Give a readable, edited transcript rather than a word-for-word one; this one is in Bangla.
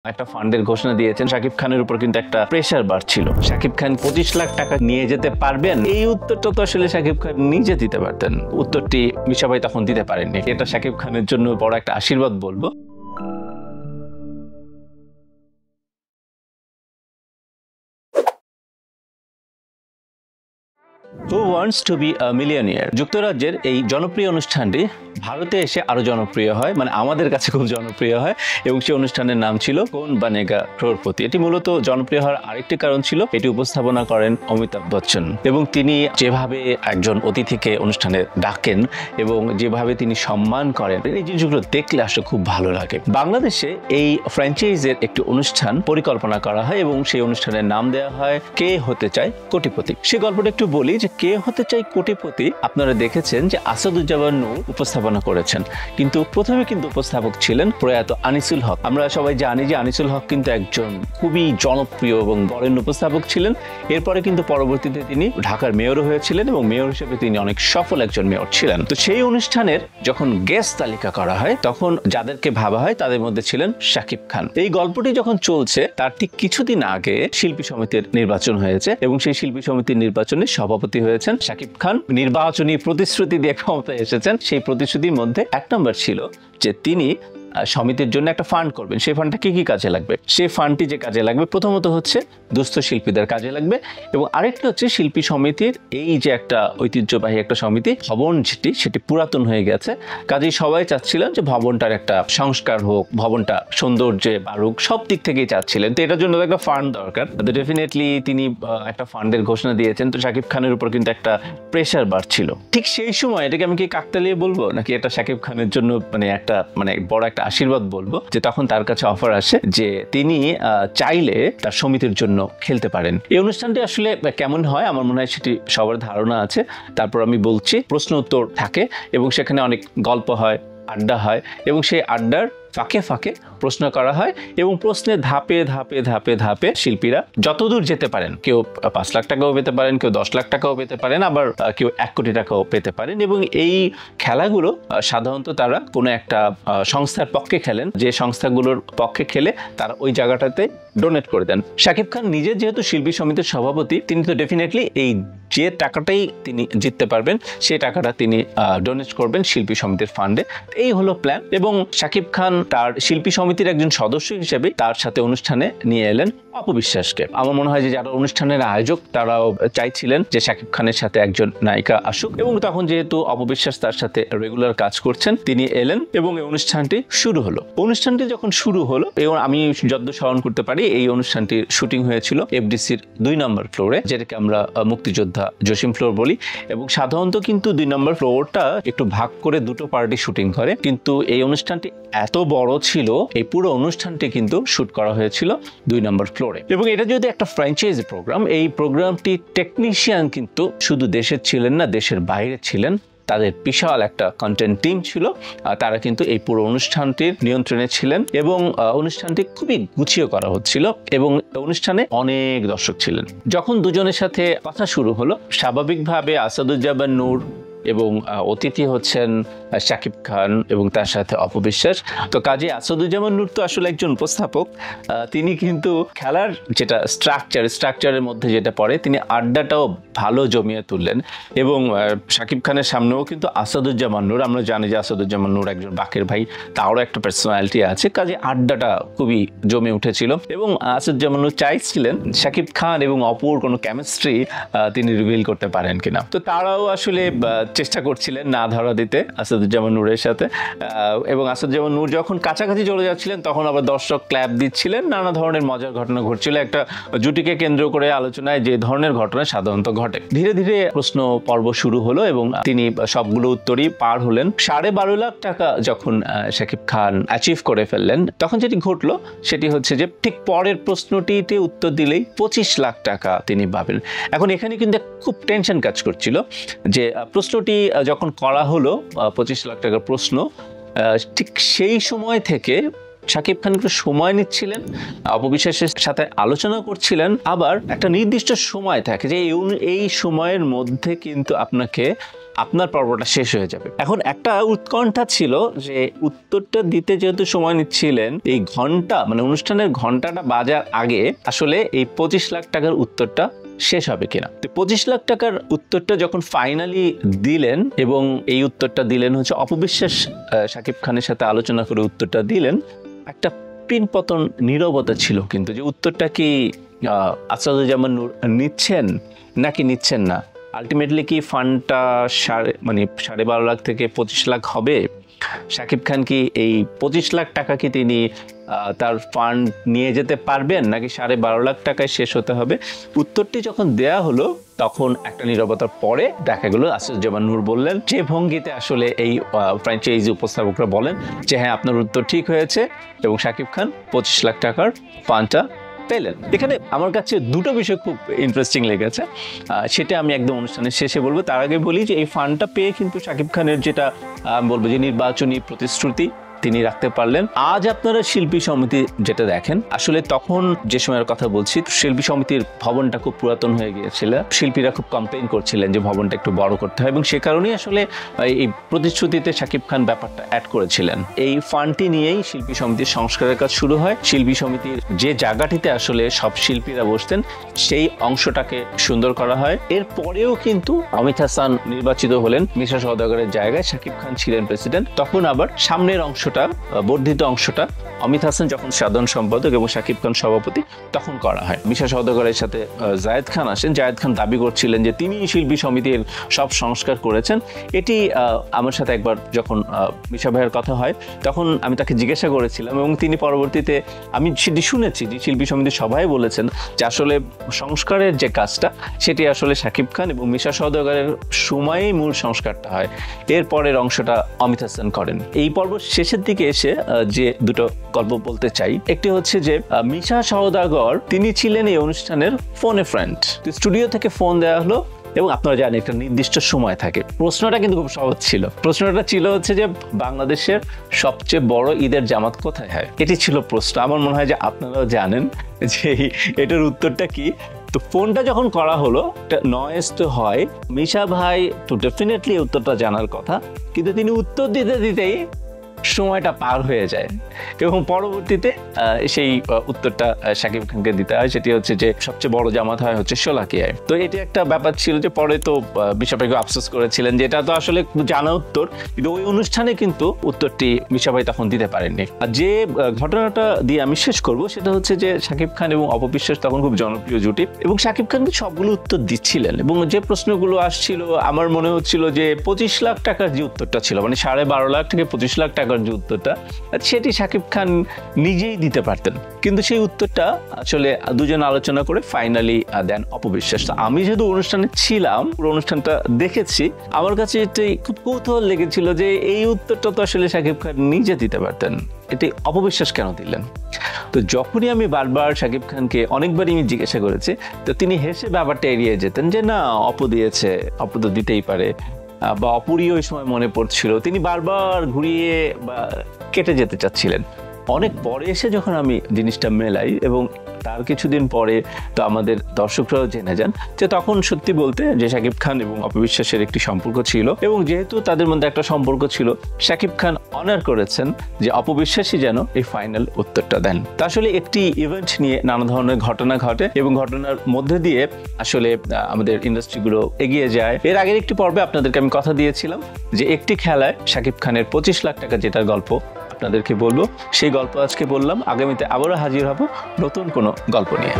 একটা ফান্ডের ঘোষণা দিয়েছেন। শাকিব খানের উপর কিন্তু একটা প্রেসার বাড়ছিল। শাকিব খান 25 লাখ টাকা নিয়ে যেতে পারবেন, এই উত্তরটা তো আসলে শাকিব খান নিজে দিতে পারতেন। উত্তরটি মিশা ভাই তখন দিতে পারেননি। এটা শাকিব খানের জন্য বড় একটা আশীর্বাদ বলবো। Who wants to be a millionaire? যুক্তরাজ্যের এই জনপ্রিয় অনুষ্ঠানটি ভারতে এসে আরো জনপ্রিয় হয়, মানে আমাদের কাছে খুব জনপ্রিয় হয়, এবং সেই অনুষ্ঠানের নাম ছিল কৌন বানেগা ক্রোড়পতি। এটি মূলত জনপ্রিয় হওয়ার আরেকটি কারণ ছিল এটি উপস্থাপনা করেন অমিতাভ বচ্চন, এবং তিনি যেভাবে একজন অতিথিকে অনুষ্ঠানে ডাকেন এবং যেভাবে তিনি সম্মান করেন, এই জিনিসগুলো দেখলে আসলে খুব ভালো লাগে। বাংলাদেশে এই ফ্র্যাঞ্চাইজের একটি অনুষ্ঠান পরিকল্পনা করা হয় এবং সেই অনুষ্ঠানের নাম দেওয়া হয় কে হতে চায় কোটিপতি। সে গল্পটা একটু বলি যে কে হতে চাই কোটিপতি আপনারা দেখেছেন যে আসাদুজ্জামান নূর উপস্থাপনা করেছেন, কিন্তু প্রথমে কিন্তু উপস্থাপক ছিলেন প্রয়াত আনিসুল হক। আমরা সবাই জানি যে আনিসুল হক কিন্তু একজন খুবই জনপ্রিয় এবং বরেণ্য উপস্থাপক ছিলেন। এরপরে কিন্তু পরবর্তীতে তিনি ঢাকার মেয়রও হয়েছিলেন এবং মেয়র হিসেবে তিনি অনেক সফল একজন মেয়র ছিলেন। তো সেই অনুষ্ঠানের যখন গেস্ট তালিকা করা হয় তখন যাদেরকে ভাবা হয় তাদের মধ্যে ছিলেন শাকিব খান। এই গল্পটি যখন চলছে তার ঠিক কিছুদিন আগে শিল্পী সমিতির নির্বাচন হয়েছে এবং সেই শিল্পী সমিতির নির্বাচনে সভাপতি হয়েছেন শাকিব খান। নির্বাচনী প্রতিশ্রুতি দিয়ে ক্ষমতায় এসেছেন। সেই প্রতিশ্রুতির মধ্যে এক নম্বর ছিল যে তিনি সমিতির জন্য একটা ফান্ড করবেন। সেই ফান্ডটা কি কি কাজে লাগবে? সেই ফান্ডটি যে কাজে লাগবে প্রথমত হচ্ছে দুস্থ শিল্পীদের কাজে লাগবে, এবং আরেকটা হচ্ছে শিল্পী সমিতির এই যে একটা ঐতিহ্যবাহী একটা সমিতি ভবন সেটি পুরাতন হয়ে গেছে, কাজেই সবাই চাচ্ছিলেন যে ভবনটার একটা সংস্কার হোক, ভবনটা সৌন্দর্যে বাড়ুক, সব দিক থেকেই চাচ্ছিলেন। তো এটার জন্য একটা ফান্ড দরকার। তো ডেফিনেটলি তিনি একটা ফান্ডের ঘোষণা দিয়েছেন। তো শাকিব খানের উপর কিন্তু একটা প্রেসার বাড়ছিল। ঠিক সেই সময় এটাকে আমি কি কাকতালিয়ে বলবো নাকি এটা শাকিব খানের জন্য একটা বড় একটা আশীর্বাদ বলবো, যে তখন তার কাছে অফার আসে যে তিনি চাইলে তার সমিতির জন্য খেলতে পারেন। এই অনুষ্ঠানটি আসলে কেমন হয় আমার মনে হয় সেটি সবার ধারণা আছে। তারপর আমি বলছি, প্রশ্ন উত্তর থাকে এবং সেখানে অনেক গল্প হয়, আড্ডা হয়, এবং সেই আড্ডার ফাঁকে ফাঁকে প্রশ্ন করা হয় এবং প্রশ্নে ধাপে ধাপে ধাপে ধাপে শিল্পীরা যতদূর যেতে পারেন, কেউ 5 লাখ টাকাও পেতে পারেন, কেউ 10 লাখ টাকাও পেতে পারেন, আবার কেউ 1 কোটি টাকাও পেতে পারেন। এবং এই খেলাগুলো সাধারণত তারা কোনো একটা সংস্থার পক্ষে খেলেন, যে সংস্থাগুলোর পক্ষে খেলে তারা ওই জায়গাটাতে ডোনেট করে দেন। শাকিব খান নিজে যেহেতু শিল্পী সমিতির সভাপতি, তিনি তো ডেফিনেটলি এই যে টাকাটাই তিনি জিততে পারবেন সেই টাকাটা তিনি ডোনেট করবেন শিল্পী সমিতির ফান্ডে। এই হলো প্ল্যান। এবং শাকিব খান তার শিল্পী সমিতির একজন সদস্য হিসেবে তার সাথে অনুষ্ঠানে নিয়ে এলেন অপবিশ্বাসকে। আমার মনে হয় যে যারা অনুষ্ঠানের আয়োজক তারাও চাইছিলেন যে শাকিব খানের সাথে একজন নায়িকা আসুক, এবং তখন যেহেতু অপবিশ্বাস তার সাথে রেগুলার কাজ করছেন তিনি এলেন এবং এই অনুষ্ঠানটি শুরু হলো। অনুষ্ঠানটি যখন শুরু হলো, এবং আমি যতদূর স্মরণ করতে পারি এই অনুষ্ঠানটির শুটিং হয়েছিল এফডিসির 2 নম্বর ফ্লোরে, যেটাকে আমরা মুক্তিযোদ্ধা জসিম ফ্লোর বলি। এবং সাধারণত কিন্তু 2 নম্বর ফ্লোরটা একটু ভাগ করে দুটো পার্টি শুটিং করে, কিন্তু এই অনুষ্ঠানটি এত বড় ছিল এই পুরো অনুষ্ঠানটি কিন্তু শুট করা হয়েছিল 2 নম্বর ফ্লোরে। এবং এটা যদি একটা ফ্র্যাঞ্চাইজি প্রোগ্রাম, এই প্রোগ্রামটি টেকনিশিয়ান কিন্তু শুধু দেশের ছিলেন না, দেশের বাইরে ছিলেন। তাদের বিশাল একটা কন্টেন্ট টিম ছিল, তারা কিন্তু এই পুরো অনুষ্ঠানটির নিয়ন্ত্রণে ছিলেন এবং অনুষ্ঠানটি খুবই গুছিয়ে করা হচ্ছিল এবং অনুষ্ঠানে অনেক দর্শক ছিলেন। যখন দুজনের সাথে কথা শুরু হলো, স্বাভাবিকভাবে আসাদুজ্জামান নূর এবং অতিথি হচ্ছেন শাকিব খান এবং তার সাথে অপবিশ্বাস। তো কাজে আসাদুজ্জামান নূর তো আসলে একজন উপস্থাপক, তিনি কিন্তু খেলার যেটা স্ট্রাকচারের মধ্যে যেটা পড়ে, তিনি আড্ডাটাও ভালো জমিয়ে তুললেন। এবং শাকিব খানের সামনেও কিন্তু আসাদুজ্জামান নূর, আমরা জানি যে আসাদুজ্জামান নূর একজন বাকের ভাই, তারও একটা পার্সোনালিটি আছে, কাজে আড্ডাটা খুবই জমে উঠেছিল। এবং আসাদুজ্জামান নূর চাইছিলেন শাকিব খান এবং অপুর কোনো কেমিস্ট্রি তিনি রিভিল করতে পারেন কিনা। তো তারাও আসলে চেষ্টা করছিলেন না ধরা দিতে আসাদুজ্জামান নূরের সাথে। এবং আসাদুজ্জামান নূর যখন কাছাকাছি চলে যাচ্ছিলেন তখন আবার দর্শক ক্ল্যাপ দিচ্ছিলেন, নানা ধরনের মজার ঘটনা ঘটছিল। একটা জুটিকে কেন্দ্র করে আলোচনায় যে ধরনের ঘটনা সাধারণত ঘটে। ধীরে ধীরে প্রশ্ন পর্ব শুরু হলো এবং তিনি সবগুলো উত্তরই পার হলেন। 12.5 লাখ টাকা যখন শাকিব খান অ্যাচিভ করে ফেললেন, তখন যেটি ঘটলো সেটি হচ্ছে যে ঠিক পরের প্রশ্নটিতে উত্তর দিলেই 25 লাখ টাকা তিনি পাবেন। এখন এখানে কিন্তু খুব টেনশন কাজ করছিল যে প্রশ্নটি যখন করা হলো 25 লাখ টাকার প্রশ্ন, ঠিক সেই সময় থেকে শাকিব খান একটু সময় নিচ্ছিলেন, অপবিশ্বাসের সাথে আলোচনা করছিলেন। আবার একটা নির্দিষ্ট সময় থাকে যে এই সময়ের মধ্যে কিন্তু আপনাকে আপনার পর্বটা শেষ হয়ে যাবে। এখন একটা উৎকণ্ঠা ছিল যে উত্তরটা দিতে যেহেতু সময় নিচ্ছিলেন, এই ঘন্টা মানে অনুষ্ঠানের ঘন্টাটা বাজার আগে আসলে এই 25 লাখ টাকার উত্তরটা শেষ হবে কিনা। তো 25 লাখ টাকার উত্তরটা যখন ফাইনালি দিলেন, এবং এই উত্তরটা দিলেন হচ্ছে অপবিশ্বাস শাকিব খানের সাথে আলোচনা করে উত্তরটা দিলেন, একটা পিনপতন নীরবতা ছিল কিন্তু, যে উত্তরটা কি আসাদুজ্জামান নূর নিচ্ছেন নাকি নিচ্ছেন না। আলটিমেটলি কি ফান্ডটা 12.5 লাখ থেকে 25 লাখ হবে? শাকিব খান কি এই 25 লাখ টাকা কি তিনি তার ফান্ড নিয়ে যেতে পারবেন, নাকি 12.5 লাখ টাকায় শেষ হতে হবে? উত্তরটি যখন দেয়া হলো তখন একটা নীরবতার পরে দেখা গেল আসাদুজ্জামান নূর বললেন, যে ভঙ্গিতে আসলে এই ফ্র্যাঞ্চাইজি উপস্থাপকরা বলেন যে হ্যাঁ আপনার উত্তর ঠিক হয়েছে, এবং শাকিব খান 25 লাখ টাকার ফান্ডটা পেলেন। এখানে আমার কাছে দুটো বিষয় খুব ইন্টারেস্টিং লেগেছে, সেটা আমি একদম অনুষ্ঠানের শেষে বলবো। তার আগে বলি যে এই ফান্ডটা পেয়ে কিন্তু শাকিব খানের যেটা বলবো যে নির্বাচনী প্রতিশ্রুতি তিনি রাখতে পারলেন। আজ আপনারা শিল্পী সমিতি যেটা দেখেন, আসলে তখন যে সময়ের কথা বলছি, শিল্পী সমিতির ভবনটা খুব পুরাতন হয়ে গিয়েছিল, শিল্পীরা খুব কমপ্লেইন করছিলেন যে ভবনটা একটু বড় করতে হয়, এবং সে কারণেই আসলে এই প্রতিশ্রুতিতে শাকিব খান ব্যাপারটা অ্যাড করেছিলেন। এই ফান্ডটি নিয়েই শিল্পী সমিতির সংস্কারের কাজ শুরু হয়। শিল্পী সমিতির যে জায়গাটিতে আসলে সব শিল্পীরা বসতেন সেই অংশটাকে সুন্দর করা হয়। এরপরেও কিন্তু অমিত হাসান নির্বাচিত হলেন মিশা সওদাগরের জায়গায়, শাকিব খান ছিলেন প্রেসিডেন্ট। তখন আবার সামনের অংশ বর্ধিত অংশটা অমিত হাসান যখন সাধারণ সম্পাদক এবং শাকিব খান সভাপতি তখন করা হয়। মিশা সওদাগরের সাথে জায়েদ খান আসেন। জায়েদ খান দাবি করছিলেন যে তিনি শিল্পী সমিতির সব সংস্কার করেছেন। এটি আমার সাথে একবার যখন মিশা ভাইয়ের কথা হয় তখন আমি তাকে জিজ্ঞাসা করেছিলাম, এবং তিনি পরবর্তীতে আমি সেটি শুনেছি যে শিল্পী সমিতির সবাই বলেছেন যে আসলে সংস্কারের যে কাজটা সেটি আসলে শাকিব খান এবং মিশা সওদাগরের সময়েই মূল সংস্কারটা হয়, এরপরের অংশটা অমিত হাসান করেন। এই পর্ব শেষের দিকে এসে যে দুটো গল্প বলতে চাই, একটি হচ্ছে যে মিশা সওদাগর তিনি ছিলেন এই অনুষ্ঠানের ফোনে ফ্রেন্ড। স্টুডিও থেকে ফোন দেওয়া হলো, এবং আপনারা জানেন একটা নির্দিষ্ট সময় থাকে। প্রশ্নটা কিন্তু খুব সহজ ছিল। প্রশ্নটা ছিল হচ্ছে যে বাংলাদেশের সবচেয়ে বড় ঈদের জামাত কোথায় হয়, এটি ছিল প্রশ্ন। আমার মনে হয় যে আপনারাও জানেন যে এটার উত্তরটা কি। তো ফোনটা যখন করা হলো, নয়েজ তো হয়, মিশা ভাই তো ডেফিনেটলি উত্তরটা জানার কথা, কিন্তু তিনি উত্তর দিতে দিতেই সময়টা পার হয়ে যায়, এবং পরবর্তীতে সেই উত্তরটা শাকিব খানকে দিতে হয়। সেটি হচ্ছে যে সবচেয়ে বড় জামাত হয় হচ্ছে শোলাকিয়ায়। তো এটি একটা ব্যাপার ছিল যে পরে তো মিশা ভাই আফসোস করেছিলেন যে এটা তো আসলে জানা উত্তর, কিন্তু ওই অনুষ্ঠানে কিন্তু উত্তরটি মিশা ভাই তখন দিতে পারেননি। আর যে ঘটনাটা দিয়ে আমি শেষ করব সেটা হচ্ছে যে শাকিব খান এবং অপবিশ্বাস তখন খুব জনপ্রিয় জুটি, এবং শাকিব খান সবগুলো উত্তর দিচ্ছিলেন, এবং যে প্রশ্নগুলো আসছিল আমার মনে হচ্ছিল যে 25 লাখ টাকার যে উত্তরটা ছিল, মানে 12.5 লাখ থেকে 25 লাখ টাকার যে উত্তরটা, সেটি শাকিব খান নিজেই দিতে পারতেন, কিন্তু সেই উত্তরটা আসলে দুজন আলোচনা করে ফাইনালি দেন অপবিশ্বাস। আমি যেহেতু অনুষ্ঠানে ছিলাম, পুরো অনুষ্ঠানটা দেখেছি, আমার কাছে এটাই খুব কৌতূহল লেগেছিল যে এই উত্তরটা তো আসলে শাকিব খান নিজে দিতে পারতেন, এটি অপবিশ্বাস কেন দিলেন। তো যখনই আমি বারবার শাকিব খানকে অনেকবারই আমি জিজ্ঞাসা করেছি, তো তিনি হেসে ব্যাপারটা এড়িয়ে যেতেন যে না অপু দিয়েছে, অপু তো দিতেই পারে, বা অপুরই ওই সময় মনে পড়ছিল, তিনি বারবার ঘুরিয়ে বা কেটে যেতে চাচ্ছিলেন। অনেক পরে এসে যখন আমি জিনিসটা মেলাই, এবং তার কিছুদিন পরে তো আমাদের দর্শকরাও জেনে যান যে তখন সত্যি বলতে যে শাকিব খান এবং অপবিশ্বাসের একটি সম্পর্ক ছিল, এবং যেহেতু তাদের মধ্যে একটা সম্পর্ক ছিল, শাকিব খান অনার করেছেন যে অপবিশ্বাসই যেন এই ফাইনাল উত্তরটা দেন। তা আসলে একটি ইভেন্ট নিয়ে নানা ধরনের ঘটনা ঘটে, এবং ঘটনার মধ্যে দিয়ে আসলে আমাদের ইন্ডাস্ট্রিগুলো এগিয়ে যায়। এর আগের একটি পর্বে আপনাদেরকে আমি কথা দিয়েছিলাম যে একটি খেলায় শাকিব খানের 25 লাখ টাকা জেতার গল্প আপনাদেরকে বলবো, সেই গল্প আজকে বললাম। আগামীতে আবারও হাজির হব নতুন কোনো গল্প নিয়ে।